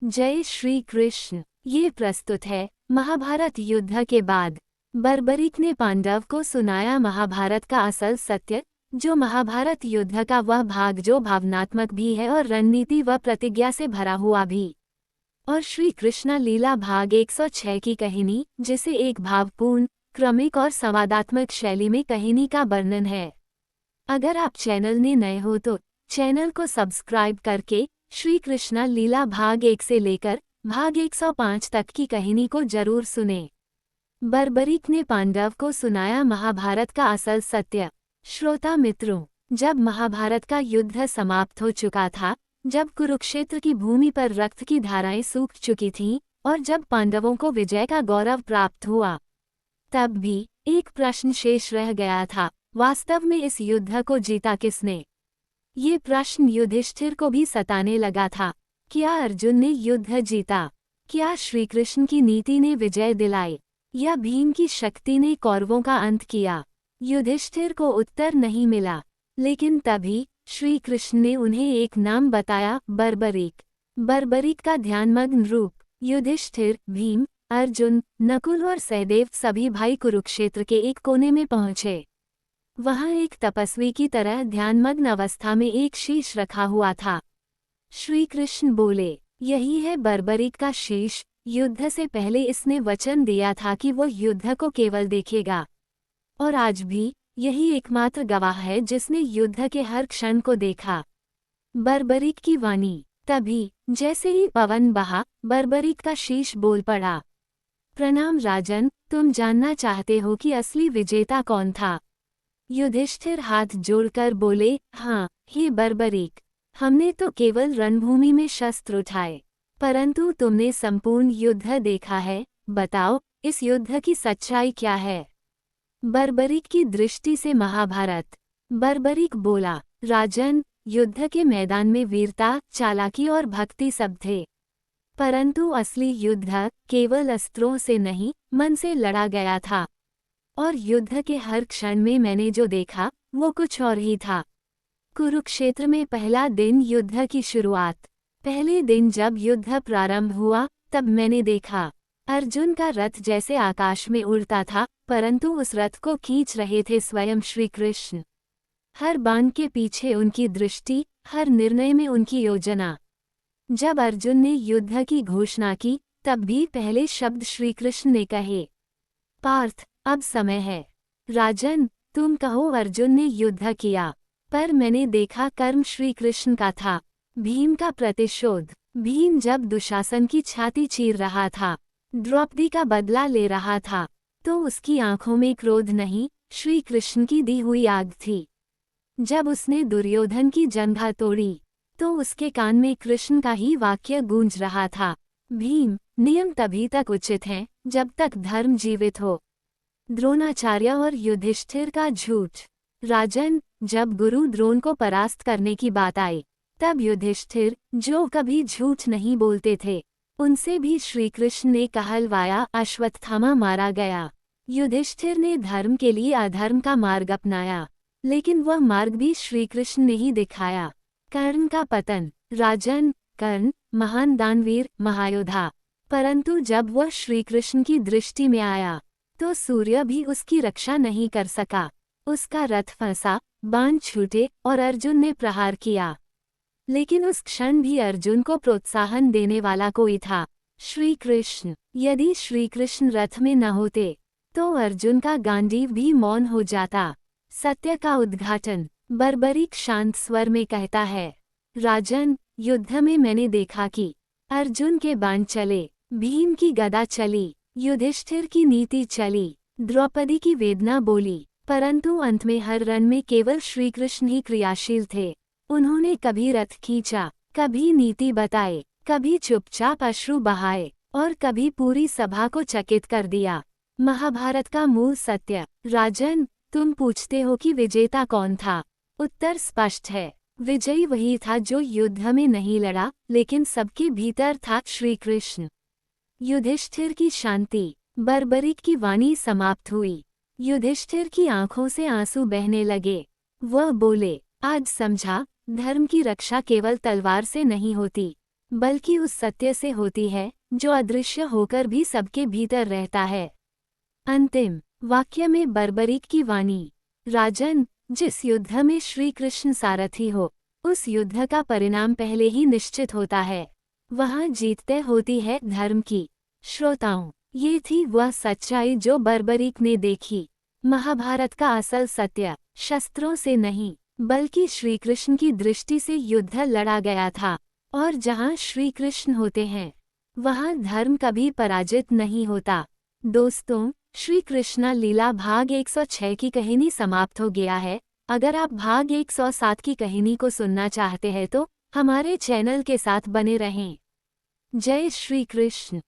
जय श्री कृष्ण। ये प्रस्तुत है महाभारत युद्ध के बाद। बर्बरीक ने पांडव को सुनाया महाभारत का असल सत्य, जो महाभारत युद्ध का वह भाग जो भावनात्मक भी है और रणनीति व प्रतिज्ञा से भरा हुआ भी। और श्री कृष्ण लीला भाग 106 की कहानी, जिसे एक भावपूर्ण, क्रमिक और संवादात्मक शैली में कहानी का वर्णन है। अगर आप चैनल में नए हो तो चैनल को सब्सक्राइब करके श्री कृष्ण लीला भाग 1 से लेकर भाग 105 तक की कहानी को जरूर सुने। बर्बरीक ने पांडव को सुनाया महाभारत का असल सत्य। श्रोता मित्रों, जब महाभारत का युद्ध समाप्त हो चुका था, जब कुरुक्षेत्र की भूमि पर रक्त की धाराएं सूख चुकी थीं और जब पांडवों को विजय का गौरव प्राप्त हुआ, तब भी एक प्रश्न शेष रह गया था। वास्तव में इस युद्ध को जीता किसने? ये प्रश्न युधिष्ठिर को भी सताने लगा था। क्या अर्जुन ने युद्ध जीता? क्या श्रीकृष्ण की नीति ने विजय दिलाई? या भीम की शक्ति ने कौरवों का अंत किया? युधिष्ठिर को उत्तर नहीं मिला, लेकिन तभी श्री कृष्ण ने उन्हें एक नाम बताया, बर्बरीक। बर्बरीक का ध्यानमग्न रूप। युधिष्ठिर, भीम, अर्जुन, नकुल और सहदेव सभी भाई कुरुक्षेत्र के एक कोने में पहुंचे। वहां एक तपस्वी की तरह ध्यानमग्न अवस्था में एक शीश रखा हुआ था। श्री कृष्ण बोले, यही है बर्बरीक का शीश। युद्ध से पहले इसने वचन दिया था कि वो युद्ध को केवल देखेगा, और आज भी यही एकमात्र गवाह है जिसने युद्ध के हर क्षण को देखा। बर्बरीक की वाणी। तभी जैसे ही पवन बहा, बर्बरीक का शीश बोल पड़ा, प्रणाम राजन, तुम जानना चाहते हो कि असली विजेता कौन था? युधिष्ठिर हाथ जोड़कर बोले, हाँ, हे बर्बरीक, हमने तो केवल रणभूमि में शस्त्र उठाए, परंतु तुमने संपूर्ण युद्ध देखा है। बताओ, इस युद्ध की सच्चाई क्या है? बर्बरीक की दृष्टि से महाभारत। बर्बरीक बोला, राजन, युद्ध के मैदान में वीरता, चालाकी और भक्ति सब थे, परंतु असली युद्ध केवल अस्त्रों से नहीं, मन से लड़ा गया था। और युद्ध के हर क्षण में मैंने जो देखा, वो कुछ और ही था। कुरुक्षेत्र में पहला दिन युद्ध की शुरुआत। पहले दिन जब युद्ध प्रारंभ हुआ, तब मैंने देखा अर्जुन का रथ जैसे आकाश में उड़ता था, परंतु उस रथ को खींच रहे थे स्वयं श्री कृष्ण। हर बाण के पीछे उनकी दृष्टि, हर निर्णय में उनकी योजना। जब अर्जुन ने युद्ध की घोषणा की, तब भी पहले शब्द श्री कृष्ण ने कहे, पार्थ, अब समय है। राजन, तुम कहो अर्जुन ने युद्ध किया, पर मैंने देखा कर्म श्री कृष्ण का था। भीम का प्रतिशोध। भीम जब दुशासन की छाती चीर रहा था, द्रौपदी का बदला ले रहा था, तो उसकी आंखों में क्रोध नहीं, श्री कृष्ण की दी हुई आग थी। जब उसने दुर्योधन की जंघा तोड़ी, तो उसके कान में कृष्ण का ही वाक्य गूंज रहा था। भीम, नियम तभी तक उचित हैं जब तक धर्म जीवित हो। द्रोणाचार्य और युधिष्ठिर का झूठ। राजन, जब गुरु द्रोण को परास्त करने की बात आई, तब युधिष्ठिर, जो कभी झूठ नहीं बोलते थे, उनसे भी श्री कृष्ण ने कहलवाया, अश्वत्थामा मारा गया। युधिष्ठिर ने धर्म के लिए अधर्म का मार्ग अपनाया, लेकिन वह मार्ग भी श्री कृष्ण ने ही दिखाया। कर्ण का पतन। राजन, कर्ण महान दानवीर, महायोद्धा, परंतु जब वह श्री कृष्ण की दृष्टि में आया, तो सूर्य भी उसकी रक्षा नहीं कर सका। उसका रथ फंसा, बाण छूटे और अर्जुन ने प्रहार किया, लेकिन उस क्षण भी अर्जुन को प्रोत्साहन देने वाला कोई था, श्री कृष्ण। यदि श्री कृष्ण रथ में न होते, तो अर्जुन का गांडीव भी मौन हो जाता। सत्य का उद्घाटन। बर्बरीक शांत स्वर में कहता है, राजन, युद्ध में मैंने देखा कि अर्जुन के बाण चले, भीम की गदा चली, युधिष्ठिर की नीति चली, द्रौपदी की वेदना बोली, परंतु अंत में हर रण में केवल श्री कृष्ण ही क्रियाशील थे। उन्होंने कभी रथ खींचा, कभी नीति बताए, कभी चुपचाप अश्रु बहाए, और कभी पूरी सभा को चकित कर दिया। महाभारत का मूल सत्य। राजन, तुम पूछते हो कि विजेता कौन था? उत्तर स्पष्ट है, विजयी वही था जो युद्ध में नहीं लड़ा, लेकिन सबके भीतर था, श्री कृष्ण। युधिष्ठिर की शांति। बर्बरीक की वाणी समाप्त हुई। युधिष्ठिर की आंखों से आंसू बहने लगे। वह बोले, आज समझा, धर्म की रक्षा केवल तलवार से नहीं होती, बल्कि उस सत्य से होती है जो अदृश्य होकर भी सबके भीतर रहता है। अंतिम वाक्य में बर्बरीक की वाणी। राजन, जिस युद्ध में श्री कृष्ण सारथी हो, उस युद्ध का परिणाम पहले ही निश्चित होता है। वहां जीतते होती है धर्म की। श्रोताओं, ये थी वह सच्चाई जो बर्बरीक ने देखी। महाभारत का असल सत्य शस्त्रों से नहीं, बल्कि श्री कृष्ण की दृष्टि से युद्ध लड़ा गया था। और जहां श्री कृष्ण होते हैं, वहां धर्म कभी पराजित नहीं होता। दोस्तों, श्री कृष्णा लीला भाग 106 की कहानी समाप्त हो गया है। अगर आप भाग 107 की कहानी को सुनना चाहते हैं तो हमारे चैनल के साथ बने रहें। जय श्री कृष्ण।